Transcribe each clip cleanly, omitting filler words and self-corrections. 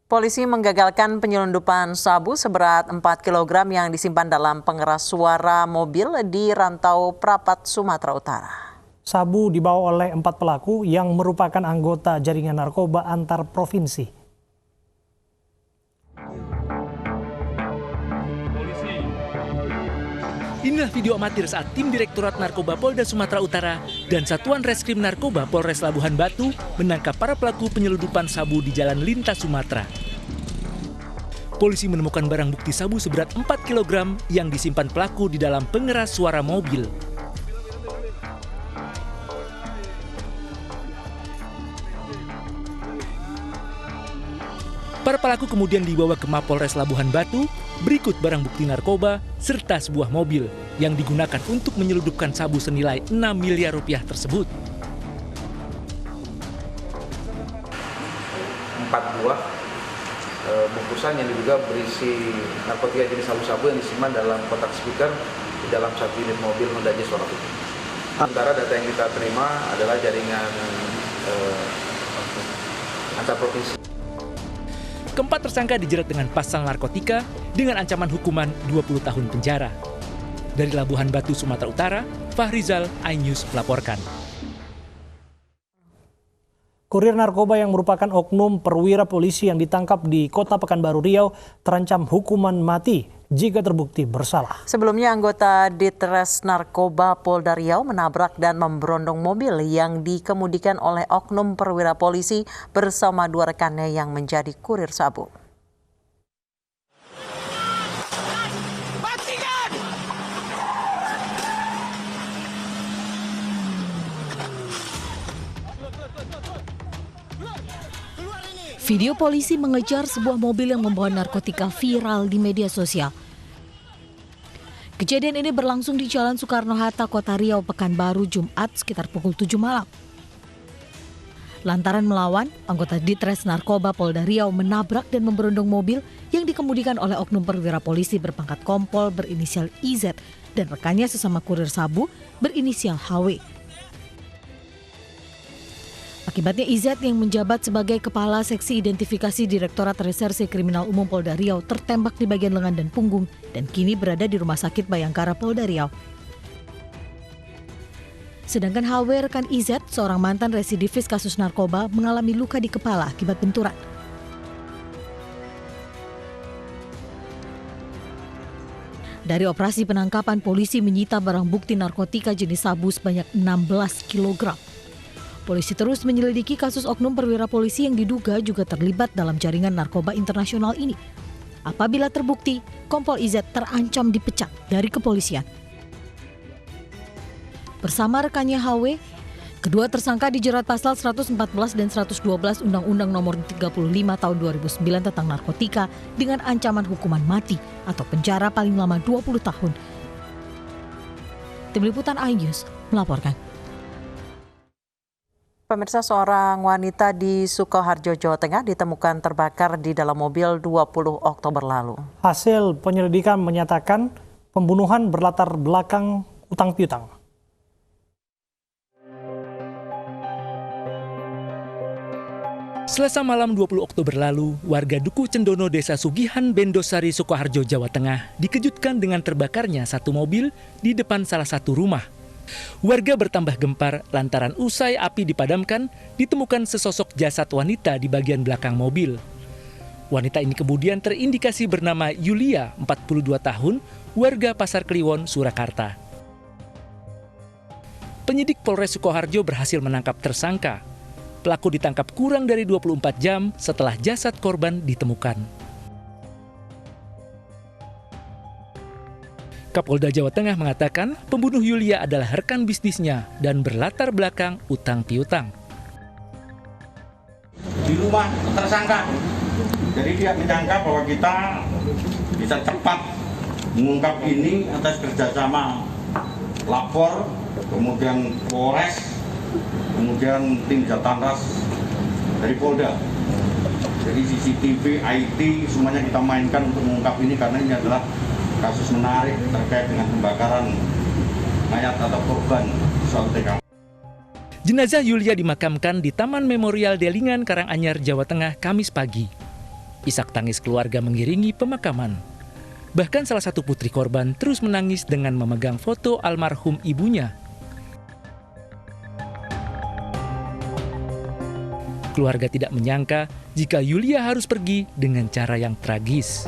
Polisi menggagalkan penyelundupan sabu seberat 4 kg yang disimpan dalam pengeras suara mobil di Rantau Prapat, Sumatera Utara. Sabu dibawa oleh 4 pelaku yang merupakan anggota jaringan narkoba antar provinsi. Inilah video amatir saat tim Direktorat Narkoba Polda Sumatera Utara dan Satuan Reskrim Narkoba Polres Labuhan Batu menangkap para pelaku penyelundupan sabu di Jalan Lintas Sumatera. Polisi menemukan barang bukti sabu seberat 4 kg yang disimpan pelaku di dalam pengeras suara mobil. Para pelaku kemudian dibawa ke Mapolres Labuhan Batu, berikut barang bukti narkoba serta sebuah mobil yang digunakan untuk menyelundupkan sabu senilai 6 miliar rupiah tersebut. 4 buah bungkusan yang diduga berisi narkotika jenis sabu-sabu yang disimpan dalam kotak speaker di dalam satu unit mobil Honda Jazz warna putih. Sementara data yang kita terima adalah jaringan antar provinsi. Keempat tersangka dijerat dengan pasal narkotika dengan ancaman hukuman 20 tahun penjara. Dari Labuhan Batu, Sumatera Utara, Fahrizal, iNews melaporkan. Kurir narkoba yang merupakan oknum perwira polisi yang ditangkap di Kota Pekanbaru Riau terancam hukuman mati jika terbukti bersalah. Sebelumnya anggota Ditres Narkoba Polda Riau menabrak dan memberondong mobil yang dikemudikan oleh oknum perwira polisi bersama 2 rekannya yang menjadi kurir sabu. Video polisi mengejar sebuah mobil yang membawa narkotika viral di media sosial. Kejadian ini berlangsung di Jalan Soekarno-Hatta, Kota Riau, Pekanbaru, Jumat sekitar pukul 7 malam. Lantaran melawan, anggota Ditres Narkoba Polda Riau menabrak dan memberondong mobil yang dikemudikan oleh oknum perwira polisi berpangkat kompol berinisial IZ dan rekannya sesama kurir sabu berinisial HW. Akibatnya IZ yang menjabat sebagai Kepala Seksi Identifikasi Direktorat Reserse Kriminal Umum Polda Riau tertembak di bagian lengan dan punggung dan kini berada di Rumah Sakit Bayangkara Polda Riau. Sedangkan HW rekan IZ, seorang mantan residivis kasus narkoba, mengalami luka di kepala akibat benturan. Dari operasi penangkapan, polisi menyita barang bukti narkotika jenis sabu sebanyak 16 kg. Polisi terus menyelidiki kasus oknum perwira polisi yang diduga juga terlibat dalam jaringan narkoba internasional ini. Apabila terbukti, Kompol IZ terancam dipecat dari kepolisian. Bersama rekannya HW, kedua tersangka dijerat pasal 114 dan 112 Undang-Undang Nomor 35 Tahun 2009 tentang narkotika dengan ancaman hukuman mati atau penjara paling lama 20 tahun. Tim Liputan iNews melaporkan. Pemirsa, seorang wanita di Sukoharjo, Jawa Tengah ditemukan terbakar di dalam mobil 20 Oktober lalu. Hasil penyelidikan menyatakan pembunuhan berlatar belakang utang piutang. Selasa malam 20 Oktober lalu, warga Duku Cendono, Desa Sugihan, Bendosari, Sukoharjo, Jawa Tengah dikejutkan dengan terbakarnya satu mobil di depan salah satu rumah. Warga bertambah gempar lantaran usai api dipadamkan, ditemukan sesosok jasad wanita di bagian belakang mobil. Wanita ini kemudian terindikasi bernama Yulia, 42 tahun, warga Pasar Kliwon, Surakarta. Penyidik Polres Sukoharjo berhasil menangkap tersangka. Pelaku ditangkap kurang dari 24 jam setelah jasad korban ditemukan. Kapolda Jawa Tengah mengatakan pembunuh Yulia adalah rekan bisnisnya dan berlatar belakang utang piutang. Di rumah tersangka, jadi dia menyangka bahwa kita bisa cepat mengungkap ini atas kerjasama lapor, kemudian Polres, kemudian tim Jatanras dari Polda. Jadi CCTV, IT, semuanya kita mainkan untuk mengungkap ini karena ini adalah kasus menarik terkait dengan pembakaran mayat atau korban suatu TKP. Jenazah Yulia dimakamkan di Taman Memorial Delingan, Karanganyar, Jawa Tengah, Kamis pagi. Isak tangis keluarga mengiringi pemakaman. Bahkan salah satu putri korban terus menangis dengan memegang foto almarhum ibunya. Keluarga tidak menyangka jika Yulia harus pergi dengan cara yang tragis.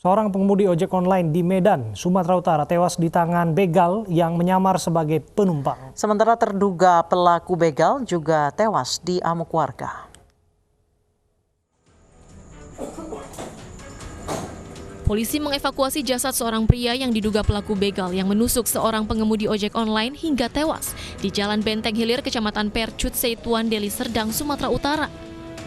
Seorang pengemudi ojek online di Medan, Sumatera Utara tewas di tangan begal yang menyamar sebagai penumpang. Sementara terduga pelaku begal juga tewas diamuk warga. Polisi mengevakuasi jasad seorang pria yang diduga pelaku begal yang menusuk seorang pengemudi ojek online hingga tewas di Jalan Benteng Hilir, Kecamatan Percut, Seituan, Deli Serdang, Sumatera Utara.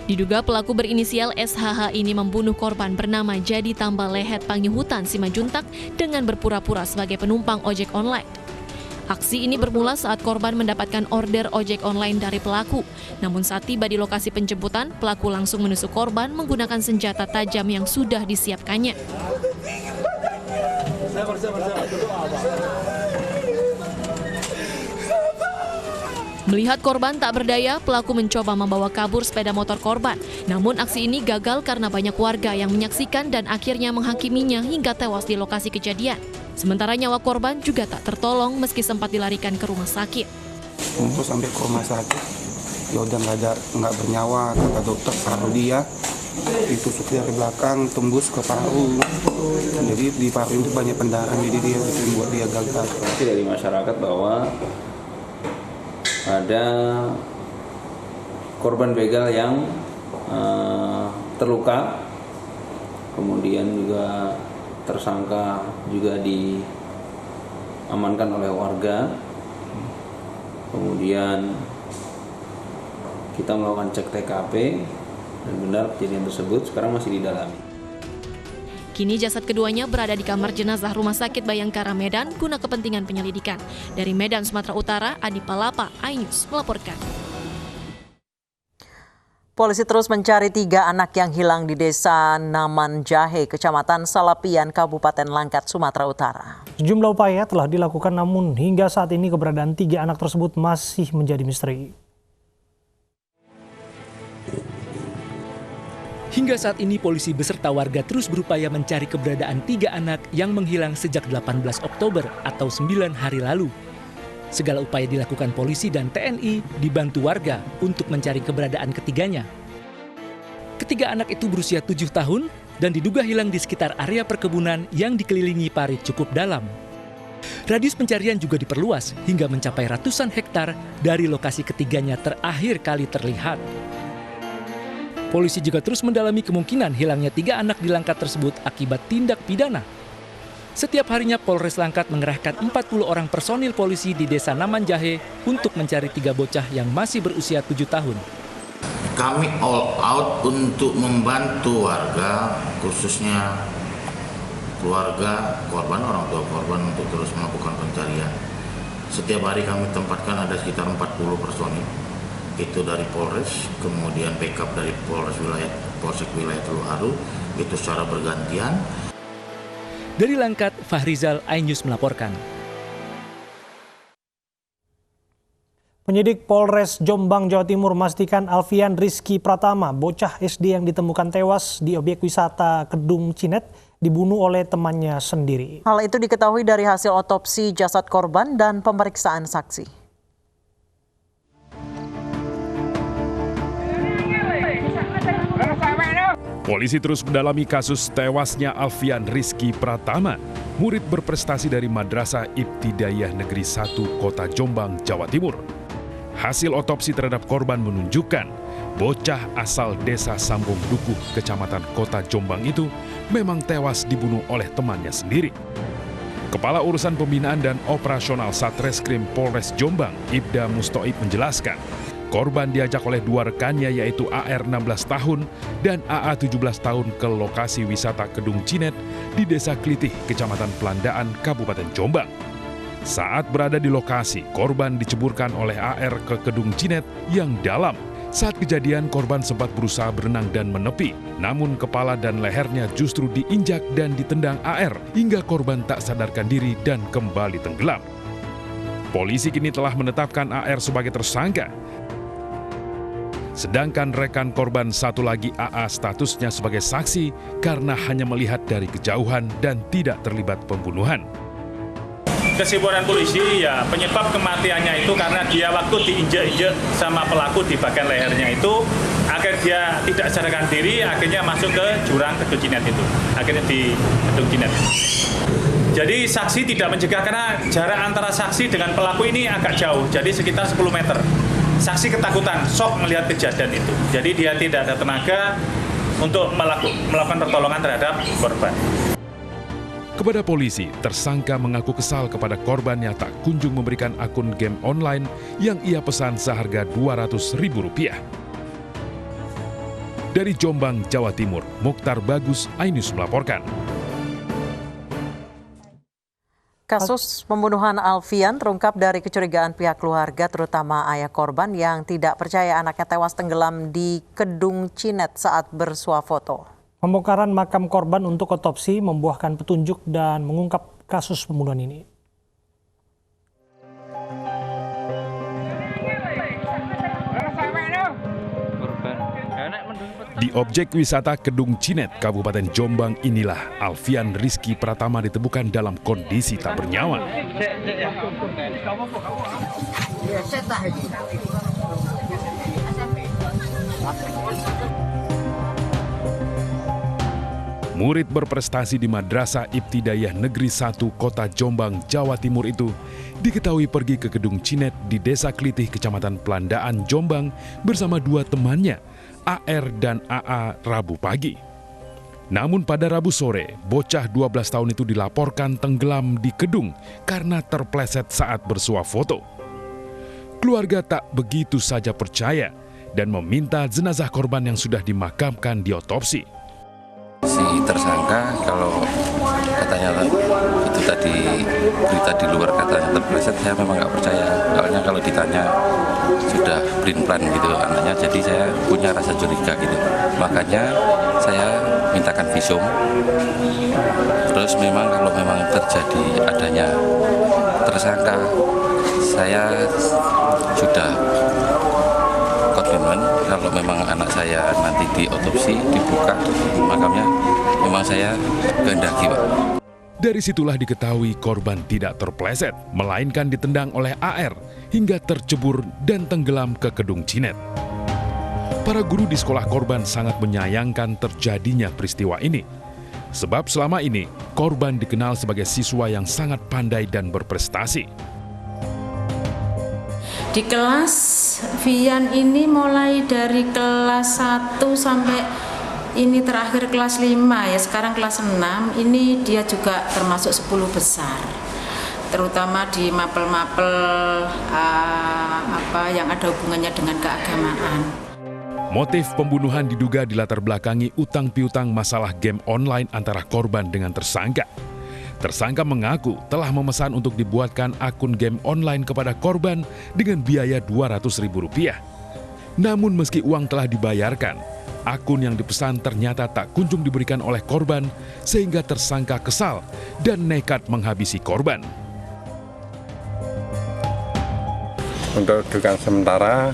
Diduga pelaku berinisial SHH ini membunuh korban bernama Jadi Tambah Lehet Pangyuhutan Simajuntak dengan berpura-pura sebagai penumpang ojek online. Aksi ini bermula saat korban mendapatkan order ojek online dari pelaku. Namun saat tiba di lokasi penjemputan, pelaku langsung menusuk korban menggunakan senjata tajam yang sudah disiapkannya. Melihat korban tak berdaya, pelaku mencoba membawa kabur sepeda motor korban. Namun aksi ini gagal karena banyak warga yang menyaksikan dan akhirnya menghakiminya hingga tewas di lokasi kejadian. Sementara nyawa korban juga tak tertolong meski sempat dilarikan ke rumah sakit. Untuk sampai ke rumah sakit, ya udah nggak bernyawa, kata dokter paru dia ditusuk dari belakang tembus ke paru. Jadi di paru itu banyak pendarahan, jadi dia membuat dia gagal. Dari masyarakat bahwa ada korban begal yang terluka, kemudian juga tersangka juga diamankan oleh warga. Kemudian kita melakukan cek TKP dan benar kejadian tersebut sekarang masih didalami. Kini jasad keduanya berada di kamar jenazah Rumah Sakit Bayangkara Medan guna kepentingan penyelidikan. Dari Medan, Sumatera Utara, Adi Palapa, iNews melaporkan. Polisi terus mencari 3 anak yang hilang di Desa Naman Jahe, Kecamatan Salapian, Kabupaten Langkat, Sumatera Utara. Sejumlah upaya telah dilakukan namun hingga saat ini keberadaan 3 anak tersebut masih menjadi misteri. Hingga saat ini polisi beserta warga terus berupaya mencari keberadaan 3 anak yang menghilang sejak 18 Oktober atau 9 hari lalu. Segala upaya dilakukan polisi dan TNI dibantu warga untuk mencari keberadaan ketiganya. Ketiga anak itu berusia 7 tahun dan diduga hilang di sekitar area perkebunan yang dikelilingi parit cukup dalam. Radius pencarian juga diperluas hingga mencapai ratusan hektar dari lokasi ketiganya terakhir kali terlihat. Polisi juga terus mendalami kemungkinan hilangnya 3 anak di Langkat tersebut akibat tindak pidana. Setiap harinya Polres Langkat mengerahkan 40 orang personil polisi di Desa Naman Jahe untuk mencari 3 bocah yang masih berusia 7 tahun. Kami all out untuk membantu warga, khususnya keluarga korban, orang tua korban untuk terus melakukan pencarian. Setiap hari kami tempatkan ada sekitar 40 personil. Itu dari Polres, kemudian backup dari Polsek Wilayah Teluharu, itu secara bergantian. Dari Langkat, Fahrizal, iNews melaporkan. Penyidik Polres Jombang, Jawa Timur memastikan Alfian Rizky Pratama, bocah SD yang ditemukan tewas di objek wisata Kedung Cinet, dibunuh oleh temannya sendiri. Hal itu diketahui dari hasil otopsi jasad korban dan pemeriksaan saksi. Polisi terus mendalami kasus tewasnya Alfian Rizky Pratama, murid berprestasi dari Madrasah Ibtidaiyah Negeri 1 Kota Jombang, Jawa Timur. Hasil otopsi terhadap korban menunjukkan bocah asal desa Sambung Dukuh, Kecamatan Kota Jombang itu memang tewas dibunuh oleh temannya sendiri. Kepala Urusan Pembinaan dan Operasional Satreskrim Polres Jombang, Ibda Mustoib menjelaskan, korban diajak oleh 2 rekannya yaitu AR 16 tahun dan AA 17 tahun ke lokasi wisata Kedung Cinet di Desa Klitih, Kecamatan Pelandaan, Kabupaten Jombang. Saat berada di lokasi, korban diceburkan oleh AR ke Kedung Cinet yang dalam. Saat kejadian, korban sempat berusaha berenang dan menepi, namun kepala dan lehernya justru diinjak dan ditendang AR hingga korban tak sadarkan diri dan kembali tenggelam. Polisi kini telah menetapkan AR sebagai tersangka. Sedangkan rekan korban satu lagi AA statusnya sebagai saksi karena hanya melihat dari kejauhan dan tidak terlibat pembunuhan. Kesimpulan polisi ya penyebab kematiannya itu karena dia waktu diinjak-injak sama pelaku di bagian lehernya itu, akhirnya dia tidak sadarkan diri, akhirnya masuk ke jurang Kedung Cinet itu, akhirnya di Kedung Cinet. Jadi saksi tidak mencegah karena jarak antara saksi dengan pelaku ini agak jauh, jadi sekitar 10 meter. Saksi ketakutan, shock melihat kejadian itu, jadi dia tidak ada tenaga untuk melakukan pertolongan terhadap korban. Kepada polisi, tersangka mengaku kesal kepada korban yang tak kunjung memberikan akun game online yang ia pesan seharga Rp200.000. Dari Jombang, Jawa Timur, Mokhtar Bagus, iNews melaporkan. Kasus pembunuhan Alfian terungkap dari kecurigaan pihak keluarga, terutama ayah korban yang tidak percaya anaknya tewas tenggelam di Kedung Cinet saat bersuah foto. Pembongkaran makam korban untuk otopsi membuahkan petunjuk dan mengungkap kasus pembunuhan ini. Di objek wisata Kedung Cinet, Kabupaten Jombang inilah Alfian Rizky Pratama ditemukan dalam kondisi tak bernyawa. Murid berprestasi di Madrasah Ibtidaiyah Negeri 1 Kota Jombang, Jawa Timur itu diketahui pergi ke Kedung Cinet di Desa Klitih, Kecamatan Pelandaan, Jombang bersama dua temannya, AR dan AA, Rabu pagi. Namun pada Rabu sore, bocah 12 tahun itu dilaporkan tenggelam di kedung karena terpleset saat bersuah foto. Keluarga tak begitu saja percaya dan meminta jenazah korban yang sudah dimakamkan diotopsi. Si tersangka kalau katanya itu tadi berita di luar katanya terpleset, saya memang nggak percaya. Soalnya kalau ditanya sudah plan gitu anaknya, jadi saya punya rasa curiga gitu. Makanya saya mintakan visum. Terus memang kalau memang terjadi adanya tersangka, saya sudah komitmen kalau memang anak saya nanti diotopsi, dibuka makamnya, memang saya kehendaki, Pak. Dari situlah diketahui korban tidak terpleset, melainkan ditendang oleh AR hingga tercebur dan tenggelam ke Kedung Cinet. Para guru di sekolah korban sangat menyayangkan terjadinya peristiwa ini. Sebab selama ini, korban dikenal sebagai siswa yang sangat pandai dan berprestasi. Di kelas Vian ini mulai dari kelas 1 sampai ini terakhir kelas 5 ya, sekarang kelas 6, ini dia juga termasuk 10 besar. Terutama di mapel-mapel yang ada hubungannya dengan keagamaan. Motif pembunuhan diduga dilatar belakangi utang piutang masalah game online antara korban dengan tersangka. Tersangka mengaku telah memesan untuk dibuatkan akun game online kepada korban dengan biaya Rp200.000. Namun meski uang telah dibayarkan, akun yang dipesan ternyata tak kunjung diberikan oleh korban sehingga tersangka kesal dan nekat menghabisi korban. Untuk dugaan sementara,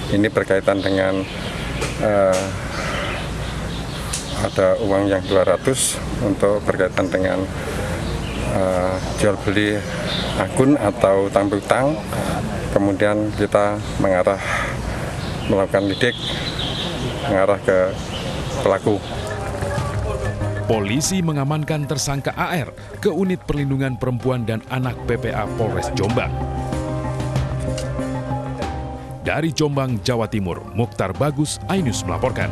ini berkaitan dengan ada uang yang 200 untuk berkaitan dengan jual beli akun atau utang piutang. Kemudian kita melakukan lidik mengarah ke pelaku. Polisi mengamankan tersangka AR ke Unit Perlindungan Perempuan dan Anak PPA Polres Jombang. Dari Jombang, Jawa Timur, Mokhtar Bagus, iNews melaporkan.